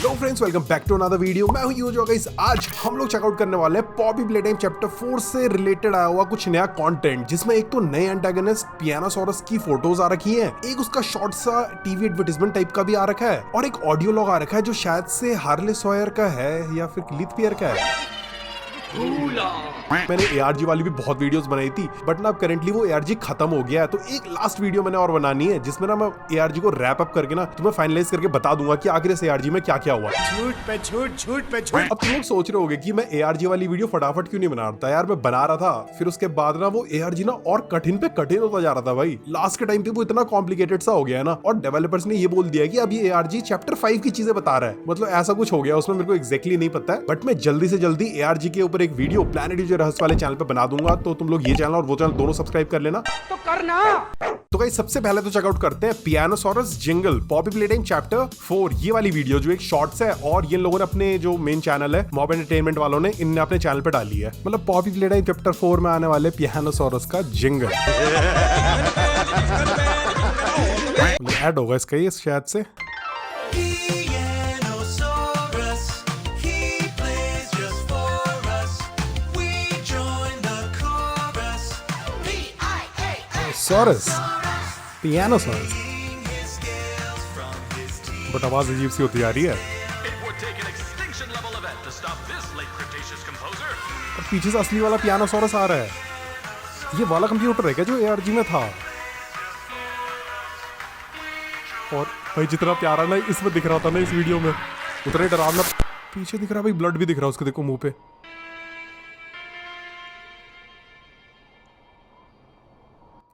Hello friends, welcome back to another video. मैं हूं यूजो guys. आज हम लोग चेकआउट करने वाले हैं पॉपी प्लेटाइम चैप्टर 4 से रिलेटेड आया हुआ कुछ नया कंटेंट, जिसमें एक तो नए एंटागनिस्ट पियानोसोरस की फोटोज आ रखी हैं, एक उसका शॉर्ट सा टीवी एडवर्टाइजमेंट टाइप का भी आ रखा है, और एक ऑडियो लॉग आ रखा है जो शायद से हार्ले सॉयर का है या फिर क्लिथ पियर का है। मैंने ARG वाली भी बहुत वीडियोस बनाई थी, बट ना अब करेंटली वो ARG खत्म हो गया है, तो एक लास्ट वीडियो मैंने और बनानी है जिसमें ना मैं ARG को रैप अप करके ना तुम्हें फाइनलाइज करके बता दूंगा कि आखिर इस ARG में क्या क्या हुआ। झूठ पे झूठ। अब तुम लोग सोच रहे होगे कि मैं ARG वाली वीडियो फटाफट क्यों नहीं बना रहा था यार। मैं बना रहा था, फिर उसके बाद ना वो ARG ना और कठिन पे कठिन होता जा रहा था भाई। लास्ट के टाइम पे वो इतना कॉम्प्लिकेटेड सा हो गया है ना, और डेवलपर्स ने ये बोल दिया कि अब ये ARG चैप्टर 5 की चीजें बता रहा है, मतलब ऐसा कुछ हो गया उसमें। मेरे को एग्जैक्टली नहीं पता है, बट मैं जल्दी से जल्दी ARG के ऊपर एक वीडियो प्लैनेट यूजर रहस्य वाले चैनल पे बना दूंगा, तो तुम लोग ये चैनल और वो चैनल दोनों सब्सक्राइब कर लेना। तो करना। तो गाइस सबसे पहले तो चेकआउट करते हैं पियानोसोरस जिंगल पॉपी प्लेटाइम चैप्टर 4, ये वाली वीडियो जो एक शॉर्ट्स है, और ये लोगों ने अपने जो मेन चैनल है मॉब एंटरटेनमेंट वालों ने इनने अपने चैनल पे डाली है, मतलब पॉपी प्लेटाइम चैप्टर 4 में आने वाले पियानोसोरस का जिंगल ऐड होगा इसका ये शायद से। सोरस, पियानोसोरस, बट आवाज अजीब सी होती जा रही है। और पीछे से असली वाला पियानोसोरस आ रहा है। ये वाला कंप्यूटर है क्या जो ARG में था? और भाई जितना प्यारा ना इसमें दिख रहा था ना इस वीडियो में, उतना ही डरावना पीछे दिख रहा है भाई। ब्लड भी दिख रहा है उसके, देखो मुंह पे।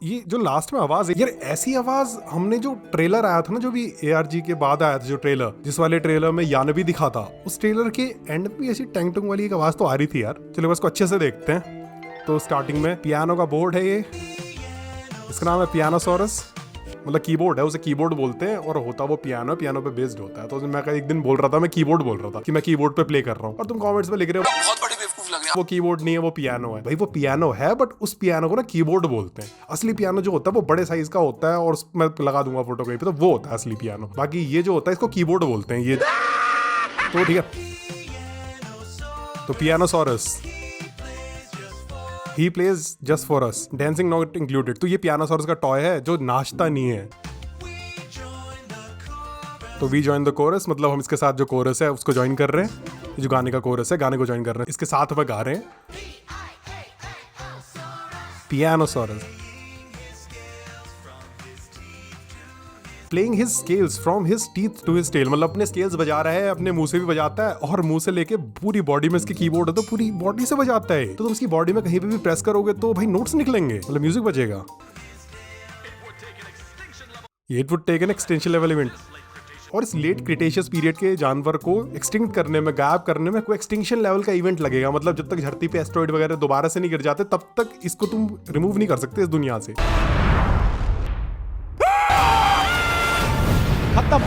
ये जो लास्ट में आवाज है यार, ऐसी आवाज हमने जो ट्रेलर आया था ना, जो भी ARG के बाद आया था जो ट्रेलर, जिस वाले ट्रेलर में यान भी दिखा था, उस ट्रेलर के एंड में भी ऐसी टैंग टुंग वाली एक आवाज तो आ रही थी यार। चलो इसको अच्छे से देखते हैं। तो स्टार्टिंग में पियानो का बोर्ड है, ये इसका नाम है पियानोसोरस, मतलब कीबोर्ड है, उसे कीबोर्ड बोलते हैं, और होता वो पियानो पे बेस्ड होता है। तो मैं एक दिन बोल रहा था, मैं कीबोर्ड बोल रहा था कि मैं कीबोर्ड पे प्ले कर रहा हूँ, और तुम कमेंट्स में लिख रहे हो बहुत बड़े बेवकूफ लग रहे हैं, वो कीबोर्ड नहीं है वो पियानो है। भाई वो पियानो है, बट उस पियानो को ना कीबोर्ड बोलते हैं। असली पियानो जो होता है वो बड़े साइज का होता है, और मैं लगा दूंगा फोटो कहीं पे, तो वो होता है असली पियानो। बाकी ये जो होता है इसको कीबोर्ड बोलते हैं ये। तो ठीक है, तो पियानोसोरस He plays just for us, dancing not included। तो ये पियानोसोरस का टॉय है जो नाचता नहीं है। तो वी जॉइन द कोरस, मतलब हम इसके साथ जो कोरस है उसको ज्वाइन कर रहे हैं। जो गाने का कोरस है, गाने को ज्वाइन कर रहे हैं, इसके साथ में गा रहे हैं। Pianosaurus playing his scales from his teeth to his tail, मतलब अपने स्केल्स बजा रहा है, अपने मुंह से भी बजाता है, और मुंह से लेके पूरी बॉडी में इसकी कीबोर्ड है तो पूरी बॉडी से बजाता है। तो तुम इसकी बॉडी में कहीं पे भी प्रेस करोगे तो भाई नोट्स निकलेंगे, मतलब म्यूजिक बजेगा। It would take an extension level event, और इस लेट क्रिटेशियस पीरियड के जानवर को एक्सटिंक्ट करने में, गायब करने में कोई एक्सटिंक्शन लेवल का इवेंट लगेगा। मतलब जब तक धरती पे एस्टेरॉइड वगैरह दोबारा से नहीं गिर जाते, तब तक इसको तुम रिमूव नहीं कर सकते इस दुनिया से। खत्म।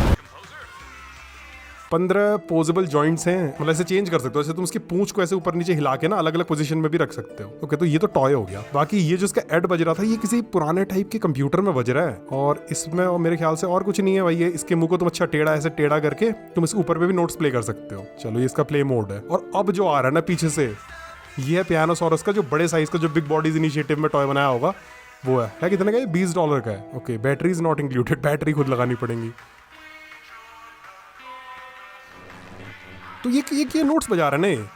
15 पोजेबल जॉइंट्स हैं, मतलब ऐसे चेंज कर सकते हो। जैसे तुम इसकी पूंछ को ऐसे ऊपर नीचे हिला के ना अलग अलग पोजीशन में भी रख सकते हो। ओके, तो ये तो टॉय हो गया। बाकी ये जो इसका एड बज रहा था, ये किसी पुराने टाइप के कंप्यूटर में बज रहा है, और इसमें और मेरे ख्याल से और कुछ नहीं है भाई। ये इसके मुंह को तुम अच्छा टेढ़ा ऐसे टेढ़ा करके तुम इसके ऊपर पे भी नोट्स प्ले कर सकते हो। चलो, ये इसका प्ले मोड है। और अब जो आ रहा है ना पीछे से, ये है पियानोसोरस का जो बड़े साइज का, जो बिग बॉडीज इनिशिएटिव में टॉय बनाया होगा वो है। कितने का है? $20 का है। Okay, battery is not included, battery खुद लगानी पड़ेगी। तो ये नोट्स बजा रहे हैं ना,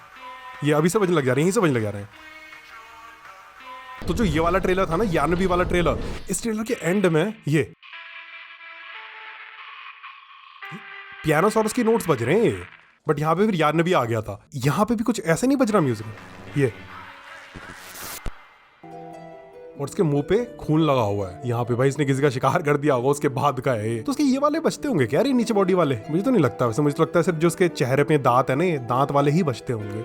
ये अभी से बजने लग जा रहे हैं, यहीं से बजने लग जा रहे हैं। तो जो ये वाला ट्रेलर था ना, यानबी वाला ट्रेलर, इस ट्रेलर के एंड में ये पियानोसोरस की नोट्स बज रहे हैं, बट यहाँ पे फिर यानबी आ गया था। यहाँ पे भी कुछ ऐसे नहीं बज रहा म्यूजिक, ये और इसके मुंह पे खून लगा हुआ है यहाँ पे। भाई इसने किसी का शिकार कर दिया होगा, उसके बाद का है ये। तो उसके ये वाले बचते होंगे क्या यार, ये नीचे बॉडी वाले? मुझे तो नहीं लगता, वैसे मुझे तो लगता है सिर्फ जो उसके चेहरे पे दांत है ना, ये दांत वाले ही बचते होंगे।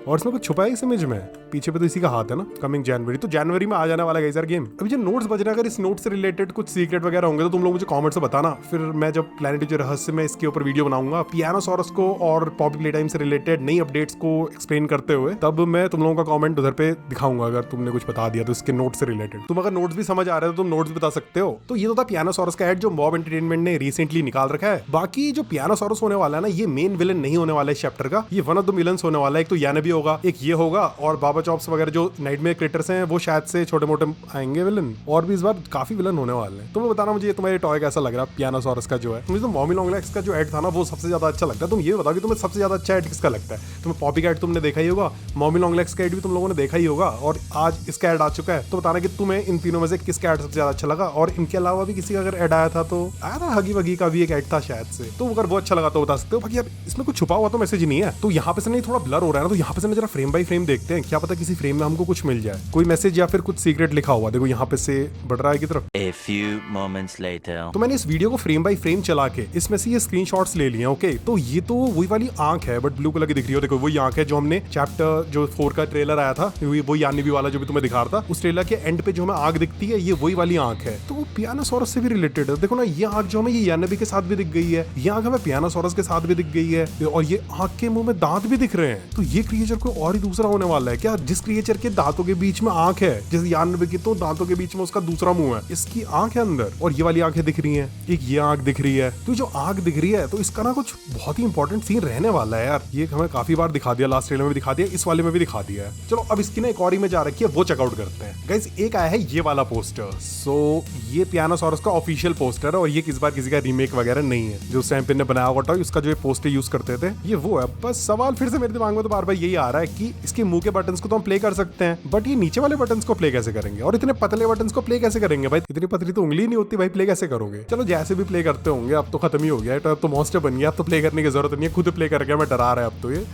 और इसमें कुछ छुपा है इस इमेज में, पीछे पे तो इसी का हाथ है ना। कमिंग जनवरी, तो जनवरी में आ जाने वाला है यार गेम। अभी जो नोट्स बज रहे हैं, अगर इस नोट से रिलेटेड कुछ सीक्रेट वगैरह होंगे तो तुम लोग मुझे कमेंट से बताना, फिर मैं जब प्लैनेट जो रहस्य में इसके ऊपर वीडियो बनाऊंगा पियानोसॉरस को और पॉपी प्ले टाइम से रिलेटेड नई अपडेट्स को एक्सप्लेन करते हुए, तब मैं तुम लोगों का कमेंट उधर पे दिखाऊंगा अगर तुमने कुछ बता दिया तो इसके नोट से रिलेटेड। तुम अगर नोट्स भी समझ आ रहे हो तो तुम नोट्स बता सकते हो। तो ये तो था पियानोसॉरस का एड जो मॉब एंटरटेनमेंट ने रिसेंटली निकाल रखा है। बाकी जो पियानोसॉरस होने वाला है ना, ये मेन विलन नहीं होने वाला है चैप्टर का, ये वन ऑफ द विलन्स होने वाला है। एक तो यानबी होगा, एक ये होगा, और बाबा चॉप्स वगैरह जो नाइटमेयर क्रिएटर्स हैं वो शायद से छोटे मोटे आएंगे विलन, और भी इस बार काफी विलन होने वाले हैं। तुम्हें बताना मुझे तुम्हारे टॉय कैसा लग रहा है पियानोसॉरस का जो है। मुझे तो मॉमी लॉन्ग लेग्स का जो एड था ना वो सबसे ज्यादा अच्छा लगता है। तुम ये बताओ कि तुम्हें सबसे ज्यादा अच्छा एड किसका लगता है? तुम्हें पॉपी का एड तुमने देखा ही होगा, मॉमी लॉन्ग लेग्स का एड भी तुम लोगों ने देखा ही होगा, और आज इसका एड आ चुका है। तो बताना कि तुम्हें इन तीनों में से किसका एड सबसे ज्यादा अच्छा लगा। और इनके अलावा भी किसी का अगर एड आया था तो आया था, हगी वगी का भी एक एड था शायद से, तो अगर वो अच्छा लगा तो बता सकते हो। बाकी अब इसमें कुछ छुपा हुआ तो मैसेज नहीं है, तो यहाँ पे से नहीं थोड़ा ब्लर हो रहा है ना, तो यहाँ पे से जरा फ्रेम बाय फ्रेम देखते हैं, क्या पता किसी फ्रेम में हमको कुछ मिल जाए, कोई मैसेज या फिर कुछ सीक्रेट लिखा हुआ। देखो यहाँ पे से बढ़ रहा है की तरफ। A few moments later. तो मैंने इस वीडियो को फ्रेम बाय फ्रेम चला के इसमें से ये स्क्रीनशॉट्स ले लिए। ओके, तो ये तो वही वाली आंख है, बट ब्लू कलर की दिख रही हो। देखो वही आंख है जो हमने चैप्टर जो 4 का ट्रेलर आया था, वही यानीबी वाला जो भी तुम्हें दिखा रहा था, उस ट्रेलर के एंड पे जो हमें आंख दिखती है, ये वही वाली आंख है। तो वो पियानोसॉरस से भी रिलेटेड है। देखो ना, ये आंख जो हमें ये यानीबी के साथ भी दिख गई है, ये आंख हमें पियानोसॉरस के साथ भी दिख गई है, और ये आंख के मुंह में दांत भी दिख रहे हैं। तो ये क्रिएचर कोई और ही दूसरा होने वाला है क्या? जिस क्रिएचर के दांतों के बीच में आंख है, जैसे यानीबी की तो दांतों के बीच में उसका दूसरा मुंह है, इसकी आंख है अंदर, और ये वाली आंखें दिख रही हैं, एक ये आंख दिख रही है। तो जो आंख दिख रही है तो इसका ना कुछ बहुत ही इंपॉर्टेंट सीन रहने वाला है यार। ये हमें काफी बार दिखा दिया, लास्ट ट्रेलर में भी दिखा दिया, इस वाले में भी दिखा दिया है। चलो अब इसकी ना एक और इमेज आ रखी है, वो चेकआउट करते हैं। गाइस एक आया है ये वाला पोस्टर। सो ये पियानोसॉरस का ऑफिशियल पोस्टर है, और ये किस बार किसी का रीमेक वगैरह नहीं है। जो सैम पिन ने बनाया हुआ था उसका जो पोस्टर यूज करते थे, ये वो है। बस सवाल फिर से मेरे दिमाग में तो बार बार यही आ रहा है कि इसके मुंह के बटन्स को तो हम प्ले कर सकते हैं, बट ये नीचे वाले बटन्स को प्ले कैसे करेंगे, और इतने पतले बटन्स को प्ले कैसे करेंगे भाई? इतनी पतली तो उंगली नहीं होती भाई, प्ले कैसे करोगे? चलो जैसे भी प्ले करते होंगे, अब तो खत्म ही हो गया है, तो अब तो मॉन्स्टर बन गया, अब तो प्ले करने की जरूरत नहीं है, खुद प्ले कर गया, मैं डरा रहा है अब तो ये।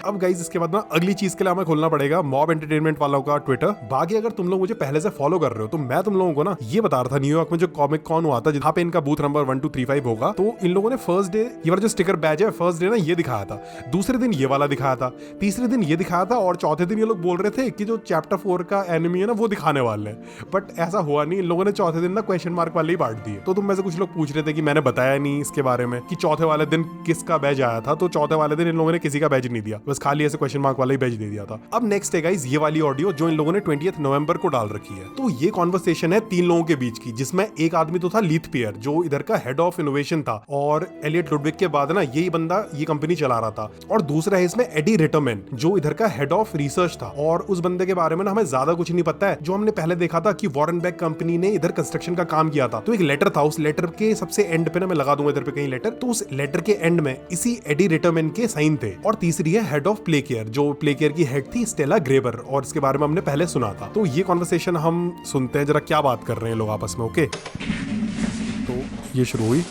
अब गाइस इसके बाद ना अगली चीज के लिए हमें खोलना पड़ेगा मॉब एंटरटेनमेंट वालों का ट्विटर। बाकी अगर तुम लोग मुझे पहले से फॉलो कर रहे हो तो मैं तुम लोगों को ना ये बता रहा था, न्यूयॉर्क में जो कॉमिक कॉन हुआ था जहाँ पे इनका बूथ नंबर 1235 होगा, तो इन लोगों ने फर्स्ट डे ये वाला जो स्टिकर बैज है, फर्स्ट डे ना ये दिखाया था, दूसरे दिन ये वाला दिखाया था, तीसरे दिन ये दिखाया था, और चौथे दिन ये लोग बोल रहे थे कि जो चैप्टर 4 का एनिमी है ना वो दिखाने वाले हैं। बट ऐसा हुआ नहीं, इन लोगों ने चौथे दिन ना क्वेश्चन मार्क वाले ही बांट दिए। तो तुम में से कुछ लोग पूछ रहे थे कि मैंने बताया नहीं इसके बारे में कि चौथे वाले दिन किसका बैज आया था, तो चौथे वाले दिन इन लोगों ने किसी का बैज नहीं दिया, बस खाली ऐसे क्वेश्चन मार्क वाला ही बैज दे दिया था। अब नेक्स्ट है गाइस ये वाली ऑडियो जो इन लोगों ने 20 नवंबर को डाल रखी है। तो ये कॉन्वर्सेशन है 3 लोगों के बीच की, जिसमें एक आदमी तो था लीथ पियर जो इधर का हेड ऑफ इनोवेशन था, और एलियट लुडविग के बाद ना यही बंदा ये कंपनी चला रहा था, और दूसरा है इसमें एडी रिटरमैन जो इधर का हेड ऑफ रिसर्च था, और उस बंदे के बारे में ना हमें ज्यादा कुछ नहीं पता है। जो हमने पहले देखा था कि वॉरेन बैग कंपनी ने इधर कंस्ट्रक्शन का काम किया था, तो एक लेटर था, उस लेटर के सबसे एंड पे ना मैं लगा दूंगा इधर पे कहीं लेटर, तो उस लेटर के एंड में इसी एडी रिटरमैन के साइन थे। और तीसरी है हेड ऑफ प्ले केयर, जो प्ले केयर की हेड थी स्टेला ग्रेबर, और इसके बारे में हमने पहले सुना था। तो ये कॉन्वर्सेशन हम सुनते हैं जरा क्या बात कर रहे हैं लोग आपस में। ओके, तो ये शुरू हुई।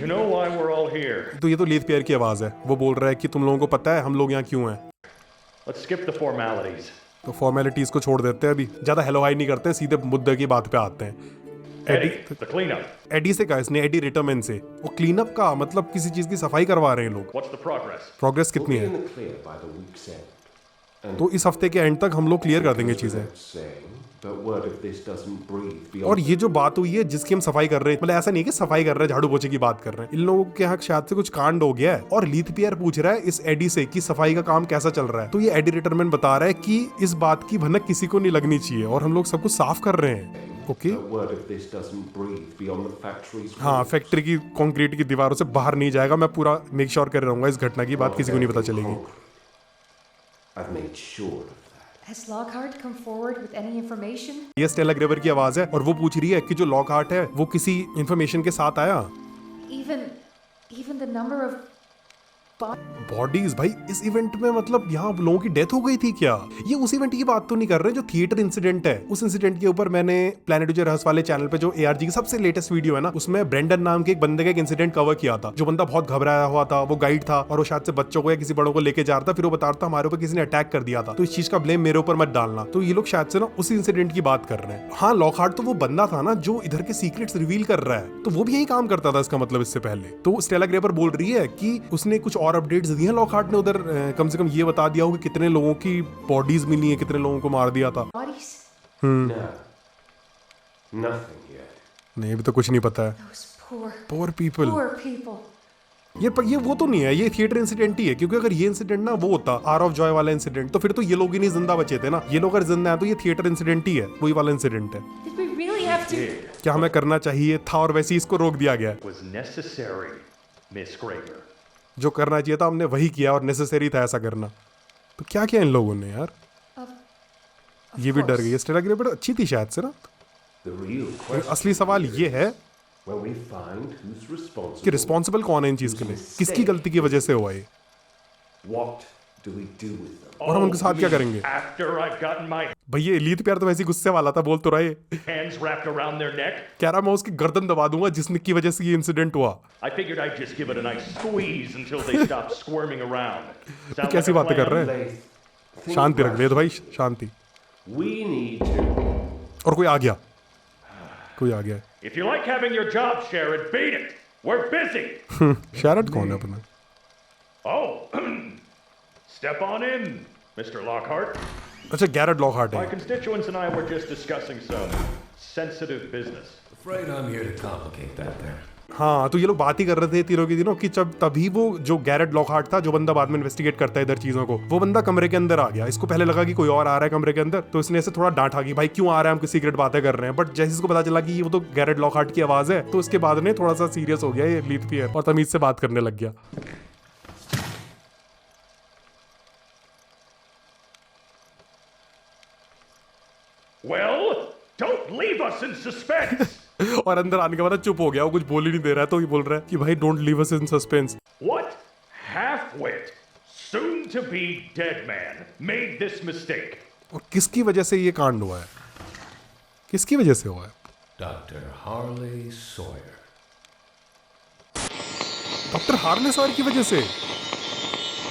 You know why we're all here. तो ये तो लीथ पियर की आवाज है, वो बोल रहा है कि तुम लोगों को पता है हम लोग यहाँ क्यों हैं। Let's skip the formalities. तो फॉर्मेलिटीज को छोड़ देते हैं, अभी ज्यादा हेलो हाई नहीं करते, सीधे मुद्दे की बात पे आते हैं। Eddie, the cleanup. एडी से कहा इसने, एडी रिटरमैन से। वो क्लीनअप का मतलब किसी चीज की सफाई करवा रहे हैं लोग। What's the progress? प्रोग्रेस कितनी in है? the clear by the week's end. तो इस हफ्ते के एंड तक हम लोग क्लियर कर देंगे चीजें। Saying, but word of this doesn't breathe और beyond. ये जो बात हुई है जिसकी हम सफाई कर रहे हैं, मतलब ऐसा नहीं कि सफाई कर रहे हैं, झाड़ू पोछे की बात कर रहे हैं, इन लोगों के यहाँ शायद से कुछ कांड हो गया है, और लीथ पियर पूछ रहा है इस एडी से कि सफाई का काम कैसा चल रहा है। तो ये एडी रिटरमैन बता रहा है कि इस बात की भनक किसी को नहीं लगनी चाहिए, और हम लोग सब कुछ साफ कर रहे हैं। Okay, But word of this doesn't breathe beyond the factory's हाँ, फैक्ट्री की कंक्रीट की दीवारों से बाहर नहीं जाएगा। मैं पूरा मेक श्योर कर रहूंगा इस घटना की बात किसी को नहीं पता चलेगी। I've made sure of that. Has Lockhart come forward with any information? ये स्टेला ग्रेबर की आवाज है, और वो पूछ रही है कि जो लॉकहार्ट है वो किसी इंफॉर्मेशन के साथ आया। Even the number of bodies भाई इस इवेंट में मतलब यहाँ लोगों की डेथ हो गई थी क्या? ये उस इवेंट की बात तो नहीं कर रहे जो थिएटर इंसिडेंट है। उस इंसिडेंट के ऊपर मैंने प्लैनेट जो रहस्य वाले चैनल पे जो एआरजी की सबसे लेटेस्ट वीडियो है ना, उसमें ब्रेंडन नाम के एक बंदे का एक इंसिडेंट कवर किया था। जो बंदा बहुत घबराया हुआ था, वो गाइड था और वो शायद से बच्चों को या किसी बड़ों को लेके जा रहा था। फिर वो बता रहा था हमारे ऊपर किसी ने अटैक कर दिया था, तो इस चीज का ब्लेम मेरे ऊपर मत डालना। तो ये लोग शायद से ना उसी इंसिडेंट की बात कर रहे हैं। हाँ, लॉकहार्ट तो वो बंदा था ना जो इधर के सीक्रेट्स रिवील कर रहा है, तो वो भी यही काम करता था इसका मतलब इससे पहले। तो स्टेला ग्रेपर बोल रही है कि उसने कुछ और अपडेट्स दी हैं लॉकहार्ट ने उधर, कम से कम ये बता दिया हो कि कितने लोगों की बॉडीज मिली हैं, कितने लोगों को मार दिया था। Bodies? No. Nothing yet. नहीं, अभी तो कुछ नहीं पता है। Those poor, poor people. poor people. ये वो तो नहीं है, ये थिएटर इंसिडेंट ही है। क्योंकि अगर ये इंसिडेंट ना वो होता आर ऑफ जॉय वाला इंसिडेंट, तो फिर तो ये लोग ही नहीं जिंदा बचे थे ना। ये लोग अगर जिंदा है तो ये थिएटर इंसिडेंट ही है, वही वाला इंसिडेंट है। Did we really have to? क्या हमें करना चाहिए था और वैसे ही इसको रोक दिया गया। Was necessary, Miss Graver. जो करना चाहिए था हमने वही किया और नेसेसरी था ऐसा करना। तो क्या किया इन लोगों ने यार? Of ये भी डर course. गई। स्टेला ग्रेपर अच्छी थी शायद से ना। The real question असली सवाल ये है when we find who's responsible. कि रिस्पॉन्सिबल कौन है इन चीज के लिए, किसकी गलती की वजह से हुआ ये, What do we do with them? और हम उनके साथ क्या करेंगे? After I've gotten my भैया एलीट प्यार तो वैसे ही गुस्से वाला था, बोल तो रहे। hands wrapped around their neck, कह रहा मैं उसकी गर्दन दबा दूंगा जिसने की वजह से ये इंसिडेंट हुआ। I figured I'd just give it a nice squeeze until they stopped squirming around. Sound like कैसी a बातें कर plan? रहे हैं? Laith, think शांति रख ले तो भाई, rationally. Shanti. We need to. और कोई आ गया, कोई आ गया। If you like having your job, Sharon, beat it. We're busy. शैरट कौन है अपना? Oh, step on in, Mr. Lockhart. अच्छा, गैरेट लॉकहार्ट My है। constituents and I were just discussing some sensitive business. Afraid I'm here to complicate that there. हाँ, तो ये लोग बात ही कर रहे थे तीनों के दिनों कि जब तभी वो जो गैरेट लॉकहार्ट था, जो बंदा बाद में इन्वेस्टिगेट करता है इधर चीजों को, वो बंदा कमरे के अंदर आ गया। इसको पहले लगा कि कोई और आ रहा है कमरे के अंदर, तो इसने ऐसे थोड़ा डांटा कि भाई क्यों आ रहा है, हम कुछ सीक्रेट बातें कर रहे हैं। बट जैसे इसको पता चला कि ये वो तो गैरेट लॉकहार्ट की आवाज है, तो उसके बाद ने थोड़ा सा सीरियस हो गया ये लीथ पियर और तमीज से बात करने लग गया। Well, don't leave us in suspense. और अंदर आने के बाद चुप हो गया, वो कुछ बोल ही नहीं दे रहा है। तो ये बोल रहा है कि भाई don't leave us in suspense. What half-wit, soon-to-be dead man made this mistake? और किसकी वजह से ये कांड हुआ है, किसकी वजह से हुआ है? Dr. Harley Sawyer. Doctor Harley Sawyer की वजह से।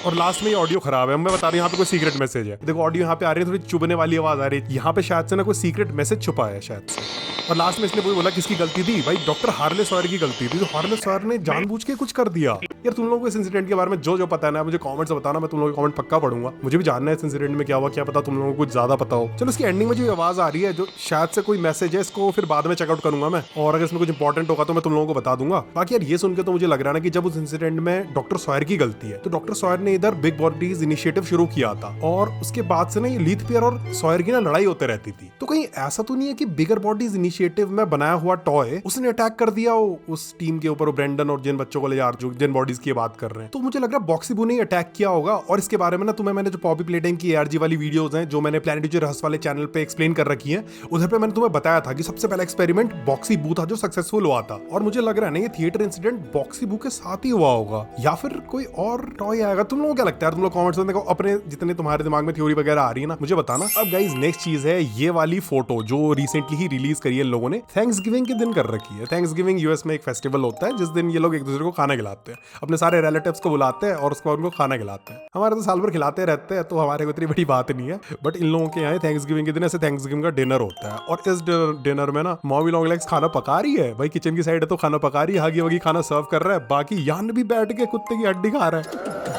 और लास्ट में ये ऑडियो खराब है, मैं बता रही हूँ यहाँ पे कोई सीक्रेट मैसेज है। देखो ऑडियो यहाँ पे आ रही है, थोड़ी चुभने वाली आवाज आ रही है। यहाँ पे शायद से ना कोई सीक्रेट मैसेज छुपा है शायद से। और लास्ट में इसने वही बोला किसकी गलती थी, भाई डॉक्टर हार्ले सॉयर की गलती थी। तो हार्ले सॉयर ने जानबूझ के कुछ कर दिया। यार तुम लोगों को इस इंसिडेंट के बारे में जो पता है ना, मुझे कमेंट्स बताना, मैं तुम लोगों के कमेंट पक्का पढ़ूंगा। मुझे भी जानना है इस इंसिडेंट में क्या हुआ, क्या पता तुम लोगों को कुछ ज्यादा पता हो। चलो इसकी एंडिंग में जो आवाज आ रही है, जो शायद से कोई मैसेज है, इसको फिर बाद में चेकआउट करूंगा मैं, और अगर इसमें कुछ इंपॉर्टेंट होगा तो मैं तुम लोगों को बता दूंगा। बाकी यार ये सुन के तो मुझे लग रहा है ना कि जब उस इंसिडेंट में डॉक्टर सॉयर की गलती है, तो डॉक्टर सॉयर ने इधर बिग बॉडीज इनिशिएटिव शुरू किया था, और उसके बाद से ना ये लीथ पियर और सॉयर की ना लड़ाई होते रहती थी। तो कहीं ऐसा तो नहीं है कि बिगर बॉडीज इनिशिएटिव में बनाया हुआ टॉय उसने अटैक कर दिया हो उस टीम के ऊपर, ब्रेंडन और जिन बच्चों को ले जा, जो जिन बॉडीज की बात कर रहे हैं। तो मुझे लग रहा है बॉक्सीबू ने अटैक किया होगा। और इसके बारे में ना तुम्हें मैंने जो पॉपी प्लेटिंग की एआरजी वाली वीडियोस हैं, जो मैंने प्लैनेट जो रहस्य वाले चैनल पे एक्सप्लेन कर रखी हैं, उधर पे मैंने तुम्हें बताया था कि सबसे पहला एक्सपेरिमेंट बॉक्सीबू था जो सक्सेसफुल हुआ था। और मुझे लग रहा है ना ये थिएटर इंसिडेंट बॉक्सीबू के साथ ही हुआ होगा, या फिर कोई और टॉय आएगा। तुम लोगों को क्या लगता है? तुम लोग कमेंट्स में देखो, अपने जितने तुम्हारे दिमाग में थ्योरी वगैरह आ रही है ना, मुझे बताना। अब गाइस नेक्स्ट चीज है ये वाली फोटो जो रिसेंटली ही रिलीज करी है लोगों ने, थैंक्सगिविंग के दिन कर रखी है। थैंक्सगिविंग यूएस में एक फेस्टिवल होता है जिस दिन ये लोग एक दूसरे को खाना खिलाते हैं, अपने सारे रिलेटिव्स को बुलाते हैं और उसके बाद उनको खाना खिलाते हैं। हमारे तो साल भर खिलाते रहते हैं, तो हमारे को इतनी बड़ी बात नहीं है। बट इन लोगों के यहाँ थैंक्सगिविंग के दिन ऐसे थैंक्सगिविंग का डिनर होता है, और इस डिनर में ना मॉमी लॉन्ग लेग्स खाना पका रही है। भाई किचन की साइड है तो खाना पका रही है, हगी वगी खाना सर्व कर रहा है, बाकी यान भी बैठ के कुत्ते की हड्डी खा रहा है।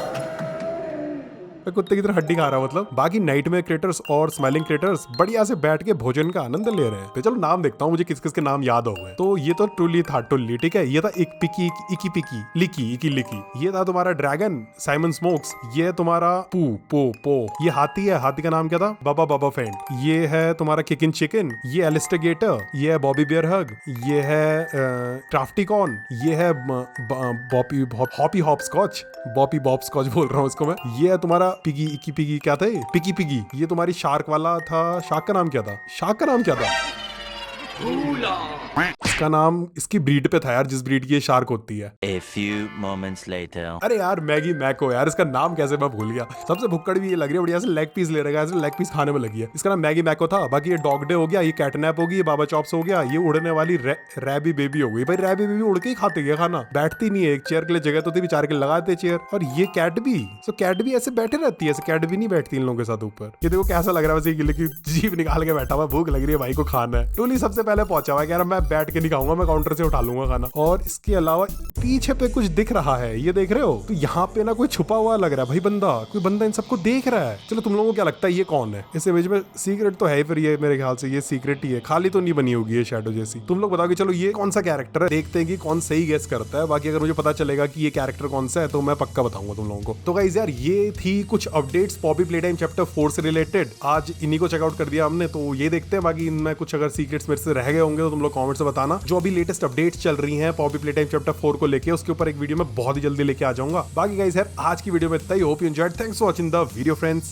कुत्ते की तरह हड्डी खा रहा है मतलब। बाकी नाइटमेयर क्रिएटर्स और स्माइलिंग क्रिएटर्स बढ़िया से बैठ के भोजन का आनंद ले रहे हैं। तो चलो नाम देखता हूँ मुझे किस किस के नाम याद हो गए। तो ये तो टुल्ली था, टुल्ली ठीक है। ये था एक पिकी, इकी पिकी, लिकी, इकी लिकी। ये था तुम्हारा ड्रैगन, साइमन स्मोक्स। ये है तुम्हारा पू, पो पो। ये हाथी है, हाथी का नाम क्या था? बाबा बाबा फैंड। ये है तुम्हारा किकिन चिकन। ये एलिस्टिगेटर। ये है बॉबी बियर हग। ये है क्राफ्टिकॉन। ये है बॉपी हॉपी हॉपस्कॉच, बॉपी बॉबस्कॉच बोल रहा हूँ इसको मैं। ये है तुम्हारा पिगी, इकी पिगी, क्या था ये? पिकी पिगी। ये तुम्हारी शार्क वाला था, शार्क का नाम क्या था? शार्क का नाम क्या था? इसका नाम इसकी ब्रीड पे था यार, जिस ब्रीड की ये शार्क होती है। A few moments later. अरे यार मैगी मैको यार, इसका नाम कैसे मैं भूल गया। सबसे भुक्कड़ भी ये लग रही है, बढ़िया से लेग पीस ले रखा है, ऐसे लेग पीस खाने में लगी है। इसका नाम मैगी मैको था। बाकी ये डॉग डे हो गया, ये कैटनैप होगी, ये बाबा चॉप्स हो गया, ये उड़ने वाली रैबी बेबी हो गई। भाई रैबी बेबी उड़ के ही खाते है खाना, बैठती नहीं है। एक चेयर के लिए जगह तो थी, बेचारे के लगाते चेयर। और ये कैट भी, सो कैट भी ऐसे बैठे रहती है, ऐसे कैट भी नहीं बैठती इन लोगों के साथ ऊपर। ये देखो कैसा लग रहा है वैसे, कि जीभ निकाल के बैठा हुआ, भूख लग रही है भाई को खाना है। टूली सबसे पहले पहुंचा हुआ है, कह रहा मैं बैठ के नहीं खाऊंगा, मैं काउंटर से उठा लूंगा खाना। और इसके अलावा पीछे पे कुछ दिख रहा है, ये देख रहे हो? तो यहाँ पे ना कोई छुपा हुआ लग रहा है भाई, कोई बंदा इन सबको देख रहा है। चलो तुम लोगों को क्या लगता है ये कौन है इस इमेज में? सीक्रेट तो है फिर ये, मेरे ख्याल से ये सीक्रेट ही है, खाली तो नहीं बनी होगी ये शैडो जैसी। तुम लोग बताओ कि चलो ये कौन सा कैरेक्टर है, देखते हैं कि कौन सही गेस करता है। बाकी अगर मुझे पता चलेगा कि ये कैरेक्टर कौन सा है तो मैं पक्का बताऊंगा तुम लोगों को। तो गाइस यार ये थी कुछ अपडेट्स पॉपी प्लेटाइम चैप्टर 4 से रिलेटेड। आज इन्हीं को चेकआउट कर दिया हमने, तो ये देखते हैं। बाकी इनमें कुछ अगर सीक्रेट्स मेरे से रह गए होंगे तो तुम लोग कमेंट से बताना। जो अभी लेटेस्ट अपडेट्स चल रही हैं पॉपी प्लेटाइम चैप्टर 4 को लेके, उसके ऊपर एक वीडियो में बहुत ही जल्दी लेके आ जाऊंगा। बाकी गाइस यार आज की वीडियो में इतना ही। Hope you enjoyed. Thanks for watching the video friends.